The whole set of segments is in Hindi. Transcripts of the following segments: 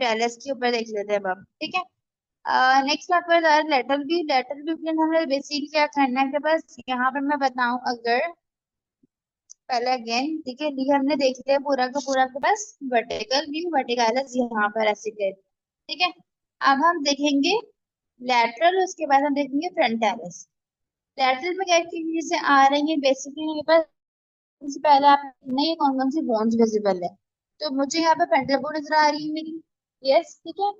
पैलेस के ऊपर देख लेते हैं अब हम, ठीक है। नेक्स्ट बात पर लेटर बी के लिए हमें बेसिकली क्या करना है कि बस यहाँ पर मैं बताऊं अगर पहले अगेन, ठीक है, ये हमने देख लिया पूरा का बस वर्टिकल व्यू वर्टिकल यहाँ पर ऐसे कर, ठीक है। अब हम देखेंगे लैटरल, उसके बाद हम देखेंगे फ्रंटालिस। लैटरल में क्या क्या चीजें आ रही है बेसिकली मेरे पास। सबसे पहले आप देखना ये कौन कौन सी बोन्स विजिबल है। तो मुझे यहाँ पे फ्रंटल बोन नजर आ रही है मेरी, यस, ठीक है,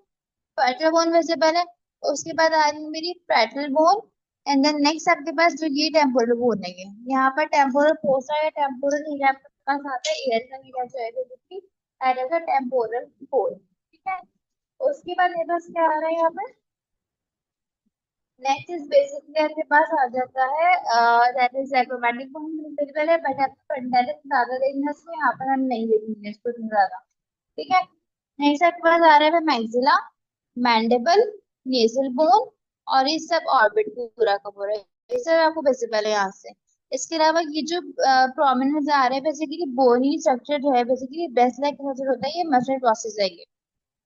फ्रंटल बोन विजिबल है। उसके बाद आ रही है मेरी parietal bone. And then next आपके पास जो ये टेम्पोरल बोन है, यहाँ पर टेम्पोरल फोसा या टेम्पोरल एरिया आपके पास आता है, एयर का एरिया जो है basically that is a temporal bone, ठीक है। उसके बाद मेरे पास क्या आ रहा है यहाँ पर, नेक्स्ट इज बेसिकली आपके पास आ जाता है that is zygomatic bone visible है, बट आपको फ्रंटालिस ज्यादा देखना है, इसको यहाँ पर हम नहीं देखेंगे इसको इतना ज्यादा, ठीक है। नेक्स्ट आपके पास आ रहा है मैक्सिला, मैंडिबल, नेजल बोन, और ये सब ऑर्बिट पूरा का पूरा, ये सब आपको विजिबल है यहाँ से। इसके अलावा ये जो प्रोमिनेंस आ रहे हैं बेसिकली बोनी स्ट्रक्चर जो है बेसिकली ब्रेस्ट लाइक स्ट्रक्चर होता है, ये मस्टर्ड प्रोसेस है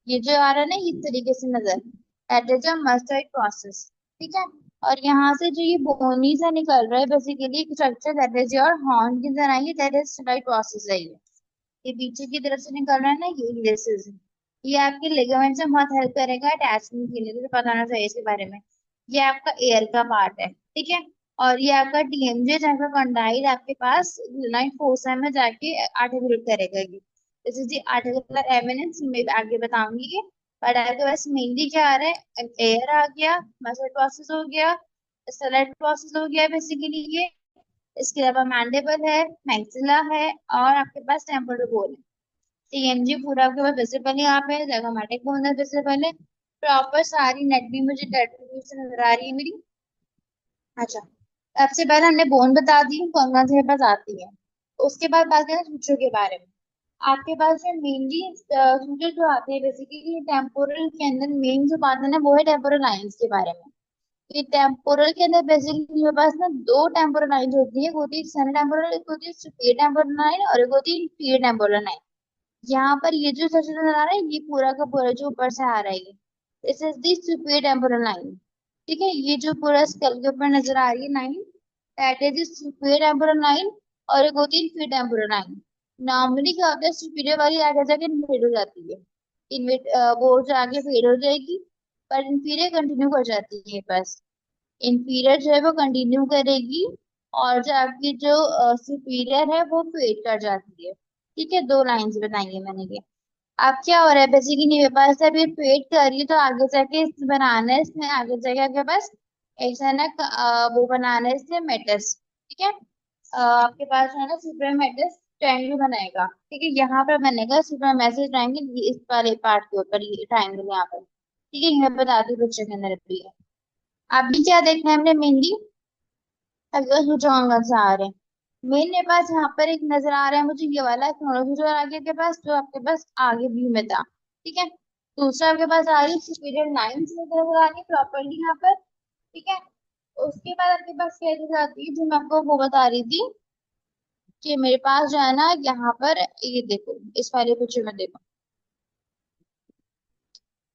ये जो आ रहा है ना इस तरीके से नजर, that is a mustard process, ठीक है। और यहाँ से जो ये बोनी सा निकल रहा है बेसिकली एक structure that is your horn की तरह, ये दैट इज राइट प्रोसेस है ये पीछे की तरफ से निकल रहा है ना ये आपके लिगामेंट से बहुत हेल्प करेगा अटैचमेंट के लिए, तो पता होना चाहिए इसके बारे में। ये आपका एयर का पार्ट है, ठीक है। और ये आपका टीएमजे जहाँ कंडाइल आपके पास लाइन फोसा में जाके आर्टिकुलेट करेगा ये, this is the articular eminence, मैं आगे बताऊंगी ये। बट आपके पास मेनली क्या आ रहा है, एयर आ गया, मसल प्रोसेस हो गया, सेलेक्ट प्रोसेस हो गया बेसिकली ये। इसके अलावा मैंडिबल है, मैक्सिला है, और आपके पास टेम्पोरल बोन है। टीएमजी पूरा आपके पास विजिबल है, यहाँ पे जाइगोमैटिक बोन है विजिबल है। प्रॉपर सारी नेट भी मुझे डेटा से नजर आ रही है मेरी। अच्छा, सबसे पहले हमने बोन बता दी कौन कौन से मेरे पास आती है। उसके बाद बात करें सूचों के बारे में। आपके पास जो मेनली सूचो जो आते हैं बेसिकली टेम्पोरल के अंदर मेन जो बात है ना वो है टेम्पोरल लाइंस के बारे में। ये टेम्पोरल के अंदर बेसिकली मेरे पास ना दो टेम्पोरल लाइन होती है, एक होती है सेमी टेम्पोरल, एक होती है सुपीरियर टेम्पोरल लाइन, और एक होती है इंफीरियर टेम्पोरल लाइन। यहाँ पर ये जो सेक्शन नजर आ रहा है ये पूरा का पूरा जो ऊपर से आ रहा है ये this is the superior temporal line, ठीक है। ये जो पूरा स्कल के ऊपर नजर आ रही है line that is superior temporal line, और एक होती है इंफीरियर टेम्पोरल लाइन। नॉर्मली क्या होता है सुपीरियर वाली आगे जाके इन्वेट हो जाती है, इन्वेट वो जो आगे फेड हो जाएगी, पर इंफीरियर कंटिन्यू कर जाती है बस। इंफीरियर जो है वो कंटिन्यू करेगी, और जो आपकी जो सुपीरियर है वो फेड कर जाती है, ठीक है। दो लाइंस बताएंगे मैंने ये। अब क्या हो रहा है बेसिकली मेरे पास अभी फेड कर रही है, तो आगे जाके बनाना है इसमें, आगे जाके आपके पास ऐसा ना वो बनाना है इसमें मेटस, ठीक है। आपके पास है ना सुपर मेटस ट्रायंगल बनाएगा, ठीक है, यहाँ पर बनेगा सुपर मैसेज ट्रायंगल इस वाले पार्ट के ऊपर, ये ट्रायंगल यहाँ पर, ठीक है। मैं बता दूँ पिक्चर के अंदर भी है। अभी क्या देखना है हमने मेनली, अगर सुचोंगा से आ रहे हैं मेरे पास यहाँ पर एक नजर आ रहा है मुझे ये वाला क्रोनोफिजर आगे के पास जो आपके पास आगे व्यू में था, ठीक है। दूसरा आपके पास आ रही है सुपीरियर लाइन से नजर आ रही है प्रॉपरली यहाँ पर, ठीक है। उसके बाद आपके पास क्या चीज आती है जो मैं आपको वो बता रही थी कि मेरे पास जो है ना यहाँ पर ये देखो इस वाले पिक्चर में देखो,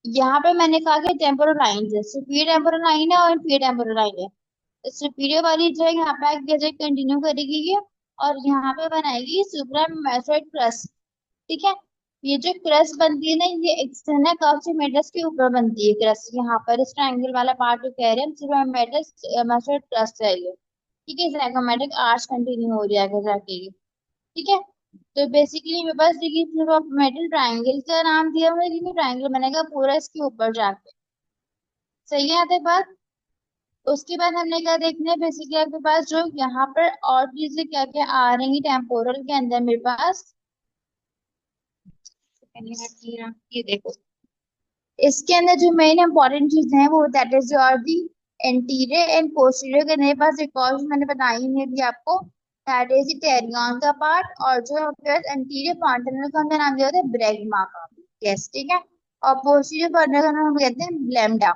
यहाँ पे मैंने कहा कि टेम्पोरल लाइन है, सुपीरियर टेम्पोरल लाइन है और इंफीरियर टेम्पोरल लाइन है। सुपीरियर वाली जो है यहाँ पे आगे जाके कंटिन्यू करेगी ये, और यहाँ पे बनाएगी सुप्रामेसोइड क्रस्ट, ठीक है। ये जो क्रस्ट बनती है ना ये एक्सटर्नल कर्व के ऊपर बनती है क्रस्ट, यहाँ पर इस ट्रायंगल वाला पार्ट जो कह रहे हैं सुप्रामेसोइड क्रस्ट है ये, ठीक है। जाइगोमेटिक आर्च कंटिन्यू हो जाएगा जाके ये, ठीक है। तो बेसिकली मेरे पास देखिए मेटल ट्रायंगल का नाम दिया हुआ है, लेकिन ट्रायंगल बनेगा पूरा इसके ऊपर जाके, सही है आते बात। उसके बाद हमने क्या देखना है बेसिकली आपके पास जो यहाँ पर और चीजें क्या क्या आ रही टेम्पोरल के अंदर मेरे पास, ये देखो इसके अंदर जो मेन इंपॉर्टेंट चीज है वो that is your the anterior and posterior के मेरे पास एक और मैंने बताई नहीं थी आपको, दैट इज टेरियन का पार्ट, और जो एंटीरियर फॉन्टेनल का हमने नाम दिया था ब्रैगमा का, यस, ठीक है। और पोस्टीरियर फॉन्टेनल का नाम हम कहते हैं लैम्डा,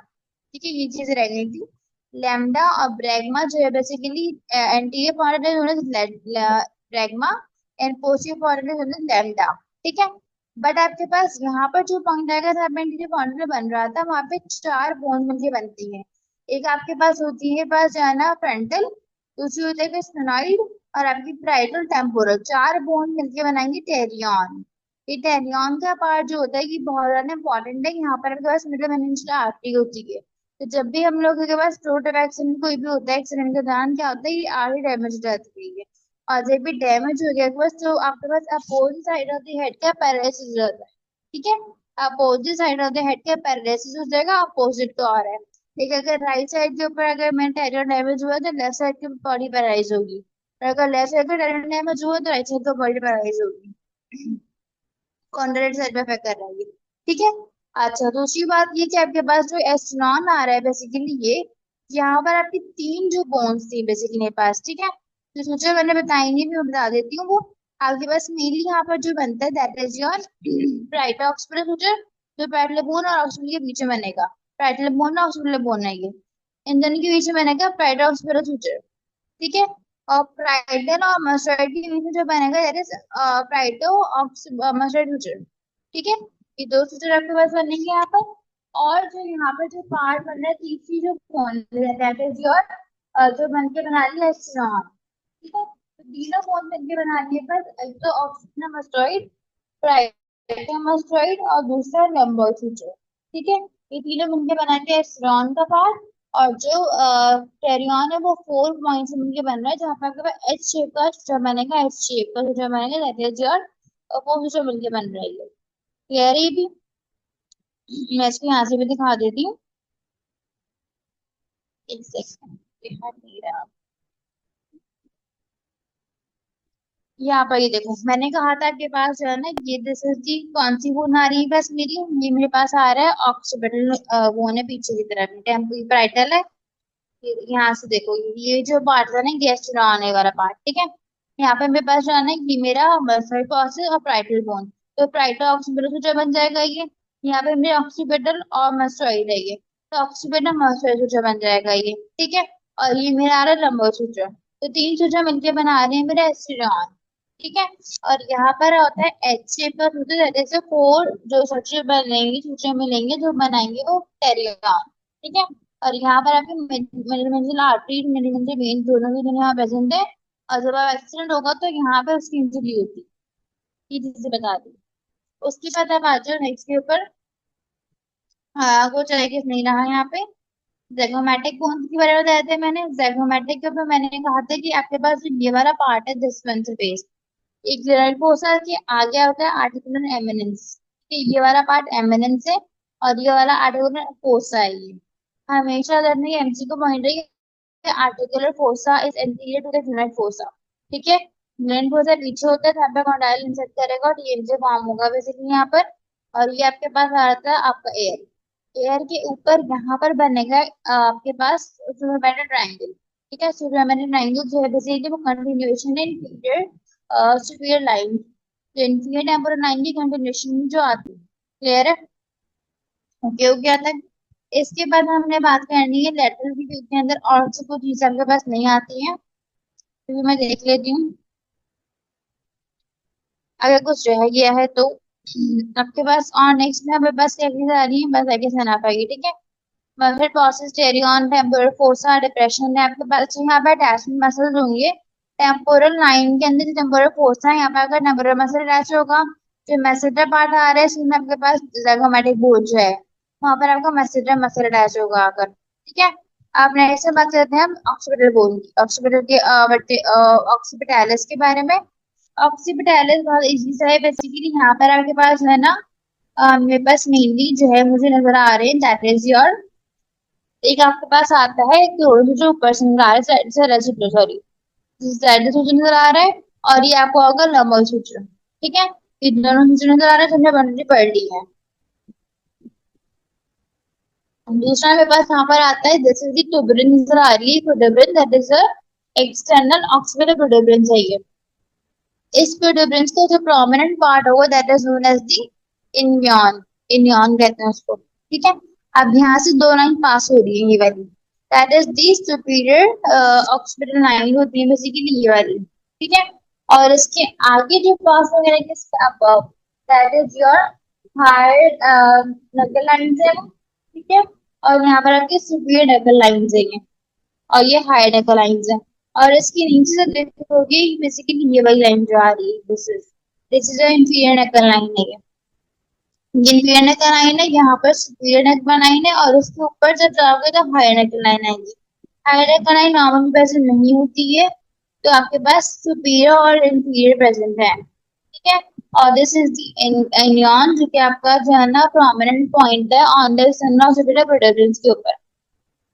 ठीक है। ये चीज रह गई थी, लैम्डा और ब्रैगमा जो है basically anterior fontanelle bregma and posterior fontanelle lambda, ठीक है। बट आपके पास यहाँ पर जो पॉइंट आएगा जहाँ पे जो फॉर्मूला बन रहा था वहां पे चार बोन मिलके बनती है। एक आपके पास होती है पास जो है ना फ्रंटल, दूसरी होती है स्फेनॉइड, और आपकी पैराइटल टेम्पोरल, चार बोन मिलके बनाएंगे टेरियन। ये टेरियन का पार्ट जो होता है कि बहुत ज्यादा इंपॉर्टेंट है। यहाँ पर आपके पास मिडिल मेनिंजियल आर्टरी होती है। तो जब भी हम लोग के पास प्रोटोन एक्सीडेंट कोई भी होता है, एक्सीडेंट के दौरान क्या होता है, ये आर्टरी डैमेज हो जाती है। और जब भी डैमेज हो गया बस तो आपके पास opposite side of the head का पैरालिसिस हो जाता है। ठीक है, opposite side of the head का पैरालिसिस हो जाएगा, अपोजिट तो और है। ठीक है, अगर राइट साइड के ऊपर अगर मेरा टेरियर डैमेज हुआ तो लेफ्ट साइड की बॉडी पैरालाइज होगी, और अगर लेफ्ट साइड का टेरियर डैमेज हुआ तो राइट साइड की बॉडी पैरालाइज होगी। कॉन्ट्रेक्ट साइड पे अफेक्ट कर रहा है ये। ठीक है। अच्छा, दूसरी बात ये कि आपके पास जो एस्ट्रॉन आ रहा है बेसिकली ये, यहाँ पर आपकी तीन जो बोन्स थी बेसिकली मेरे पास। ठीक है, जो सोचा मैंने बताई नहीं, मैं बता देती हूँ वो। आपके पास मेनली यहाँ पर जो बनता है that is your right occipital suture, जो पैरेलल बोन और ऑक्सीपिटल के बीच में बनेगा। पैरेलल बोन और ऑक्सीपिटल बोन है ये, इन दोनों के बीच में बनेगा पैरेलल ऑक्सीपिटल सूचर। ठीक है। और प्राइटल और मस्टर्ड के बीच में जो बनेगा दैट इज प्राइटो मस्टर्ड सूचर। ठीक है, ये दो सूचर आपके पास बनेंगे यहाँ पर। और जो यहाँ पर जो पार्ट बन रहा है तीसरी जो बॉन्ड दैट इज योर जो बन के बना रही है एस्ट्रॉन। ठीक है, तो तीनों बॉन्ड बन के बना रही है बस, एक तो ऑक्सीजन मस्टर्ड, प्राइटो मस्टर्ड और दूसरा लंबोइड सूचर। ठीक है, ये तीनों मिलके बनाते हैं एस्ट्रॉन का पार्ट। और जो टेरियन है वो 4 पॉइंट से मिलके बन रहा है, जहाँ पे आपके पास एच शेप का स्ट्रक्चर बनेगा, एच शेप का स्ट्रक्चर बनेगा दैट इज योर वो स्ट्रक्चर मिलके बन रहा है ये। क्लियर है ये भी? मैं इसको यहाँ से भी दिखा देती हूँ, एक सेकंड, दिखा नहीं रहा। यहाँ पर ये देखो, मैंने कहा था आपके पास जो है ना ये दिस इज दी कौन सी बोन आ रही है बस मेरी, ये मेरे पास आ रहा है ऑक्सीपिटल बोन है पीछे की तरफ, टेम्पो ब्राइटल है। यहाँ से देखो, ये जो पार्ट था ना गेस्ट आने वाला पार्ट, ठीक है। यहाँ पे मेरे पास जो है ना ये मेरा मसल प्रोसेस और प्राइटल बोन, तो प्राइटल ऑक्सीपिटल सूजन बन जाएगा ये। यहाँ पे मेरे ऑक्सीपिटल और मस्टोइड है ये, तो ऑक्सीपिटल मस्टोइड सूजन बन जाएगा ये। ठीक है, और ये मेरा आ रहा है लंबो सूजन, तो तीन सूजन मिलके बना रहे हैं मेरा एस्टिडॉन। ठीक है, और यहाँ पर होता है एच शेप का सूजन, जैसे फोर जो सूजन बनेंगे, सूजन मिलेंगे जो बनाएंगे वो टेरियन। ठीक है, और यहाँ पर आपके मिडिल आर्टरी मिडिल वेन दोनों की दोनों यहाँ प्रेजेंट है। और जब आप एक्सीडेंट होगा तो यहाँ पे उसकी इंजरी होती है, ये चीजें बता दी। उसके बाद आप आ जाओ नेक्स्ट के ऊपर। हाँ, कुछ आगे नहीं रहा यहाँ पे। जैगोमैटिक बोन्स के बारे में बताया था मैंने। जैगोमैटिक के ऊपर मैंने कहा था कि आपके पास जो ये वाला पार्ट है दिस वन से बेस, एक ग्रेड फोसा के आगे होता है आर्टिकुलर एमिनेंस। ये वाला पार्ट एमिनेंस है, और ये वाला आर्टिकुलर फोसा है ये। हमेशा लर्निंग एमसीक्यू पॉइंट है, articular fossa is anterior to the grade fossa. ठीक है, ग्रेड फोसा पीछे होता है, जहाँ पे कॉन्डाइल इंसर्ट करेगा और टीएमजे फॉर्म होगा बेसिकली यहाँ पर। और ये आपके पास आ जाता है आपका एयर, एयर के ऊपर यहाँ पर बनेगा आपके पास सुपरमेंटल ट्रायंगल। ठीक है, सुपरमेंटल ट्रायंगल जो है बेसिकली वो कंटिन्यूएशन है इंफीरियर सुपीरियर लाइन, जो इंफीरियर टेम्पोरल लाइन की कंटिन्यूएशन जो आती है। क्लियर है? ओके, हो गया था। इसके बाद हमने बात करनी है लेटरल की व्यू के अंदर और से कुछ चीजें आपके पास नहीं आती है, तो मैं देख लेती हूँ अगर कुछ रह गया है तो। आपके पास और नेक्स्ट में हमें बस क्या चीज आ रही है, बस आगे से ना पाएगी। ठीक है, muscle process pterion temporal fossa depression है आपके पास, यहाँ पे अटैचमेंट मसल्स होंगे टेम्पोरल लाइन के अंदर। जो टेम्पोरल फोसा है यहाँ पे अगर टेम्पोरल मसल अटैच होगा, जो मैसेटर पार्ट आ रहा है इसमें आपके पास जाइगोमेटिक बोन जो है वहां पर आपका मैसेटर मसल अटैच होगा आकर। ठीक है, आप नेक्स्ट से बात करते हैं हम ऑक्सीपिटल बोन की, ऑक्सीपिटल के ऑक्सीपिटैलिस के बारे में। ऑक्सीपिटैलिस बहुत इजी सा है बेसिकली, यहाँ पर आपके पास है ना मेरे पास मेनली जो है मुझे नजर आ रहे हैं दैट इज योर, एक आपके पास आता है एक थोड़ा जो ऊपर से नजर आ रहा है साइड से रेसिप्रो सॉरी, साइड से सूचना नजर आ रहा है, और ये आपको होगा लंबल सूचना। ठीक है, ये दोनों सूचना नजर आ रहा है, समझे बनरी पढ़ ली है। दूसरा मेरे पास यहाँ पर आता है जैसे कि ट्यूबरिन नजर आ रही है, ट्यूबरिन दैट इज एक्सटर्नल ऑक्सीपिटल ट्यूबरिन है ये। इस ट्यूबरिन का जो प्रोमिनेंट पार्ट होगा that is known as the inion, inion कहते हैं उसको। ठीक है, अब यहाँ से दो लाइन पास हो रही है ये वाली, that is the superior occipital line होती है बेसिकली ये वाली। ठीक है, और इसके आगे जो पास वगैरह के अब दैट इज योर हायर नकल लाइन्स है वो, ठीक है। और यहाँ पर आपकी सुपीरियर नकल लाइन्स है ये, और ये हायर नकल लाइन्स है। और इसके नीचे से देखोगे बेसिकली ये वाली लाइन जो आ रही है, दिस इज योर इंफीरियर नकल लाइन है ये। ये इंफीरियर नकल लाइन है, यहाँ पर सुपीरियर नकल लाइन है, और उसके ऊपर जब जाओगे तो हायर नकल लाइन आएगी। हायर नकल लाइन नॉर्मली प्रेजेंट नहीं होती है, तो आपके पास सुपीरियर और इंफीरियर प्रेजेंट है, ठीक है। और दिस इज द एनियन, जो कि आपका जो है ना प्रोमिनेंट पॉइंट है ऑन द एक्सटर्नल प्रोटक्टेंस के ऊपर।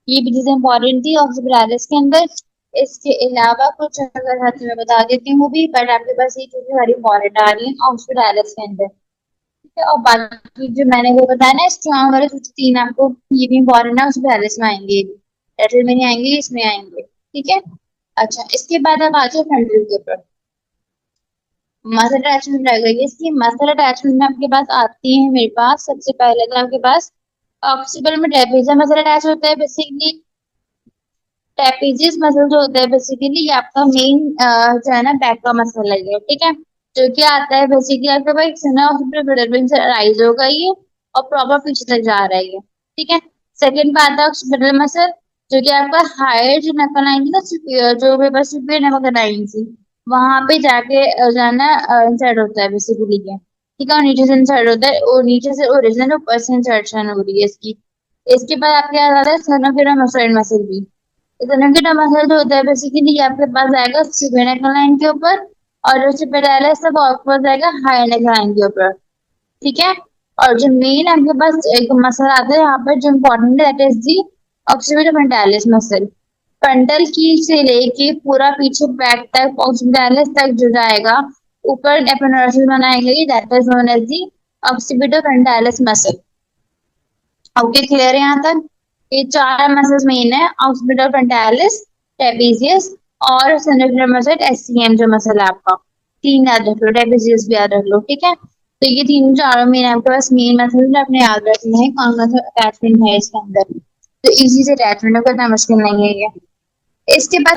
ये भी चीजें इंपॉर्टेंट थी ऑक्सीपिटालिस के अंदर। इसके अलावा कुछ अगर हाथ में बता देती हूँ भी, बट आपके पास ये चीजें सारी इंपॉर्टेंट आ रही है ऑक्सीपिटालिस के अंदर, ठीक है। और बाकी जो मैंने वो बताया ना स्ट्रॉन्ग वाले कुछ तीन आपको ये भी इंपॉर्टेंट है, ऑक्सीपिटालिस में आएंगे, ये भी लेटरल में नहीं आएंगे, इसमें आएंगे, ठीक है। अच्छा, इसके बाद अब आ जाओ फ्रंटल के ऊपर। मसल अटैचमेंट रह गई है इसकी। मसल अटैचमेंट में आपके पास आती है मेरे पास सबसे पहले तो आपके पास ऑक्सीपिटल में ट्रेपेजियम मसल अटैच होता है बेसिकली। ट्रेपेजियस मसल जो होता है बेसिकली ये आपका मेन जो है ना बैक का मसल है ये, ठीक है। जो कि आता है बेसिकली आपके पास एक्सटर्नल ऑक्सीपिटल से राइज होगा ये, और प्रॉपर पीछे तक जा रहा है ये, ठीक है। सेकंड बात है ऑक्सीपिटल मसल, जो कि आपका हायर जो नकल लाइन थी ना सुपीरियर, जो पेपर सुपीरियर नकल लाइन थी, वहां पे जाके जो है ना इंसर्ट होता है बेसिकली ये, ठीक है। और नीचे से इंसर्ट होता है, और नीचे से ओरिजिनल ऊपर से इंसर्शन हो रही है इसकी। इसके बाद आपके आ जाता है सर्विकल मसल भी। इकोनॉमिक मसल जो होता है बेसिकली आपके पास आएगा सुपीरियर नेक लाइन के ऊपर, और जो सुपीरियर है सब आपके पास आएगा हायर नेक लाइन के ऊपर, ठीक है। और जो मेन आपके पास एक मसल आता है यहाँ पर जो इम्पोर्टेंट है that is the occipital frontalis muscle. Frontal की से लेके पूरा पीछे बैक तक ऑक्सीपिटल तक जो जाएगा, ऊपर एपोनेउरोसिस बनाएंगे, that is known as the occipital frontalis muscle. Okay, clear है यहाँ तक। ये चार मसल्स मेन है, ऑक्सीपिटल फ्रंटालिस, ट्रेपेजियस और सेंट्रोक्युलर मसल, एससीएम जो मसल है आपका। तीन याद रख लो, ट्रेपेजियस भी याद रख लो, ठीक है। तो ये तीन चारों मेन आपके पास मेन मसल अपने याद रखने हैं, कौन सा अटैचमेंट है इसके अंदर। तो इजी से अटैचमेंट होगा, इतना मुश्किल नहीं है ये। इसके बाद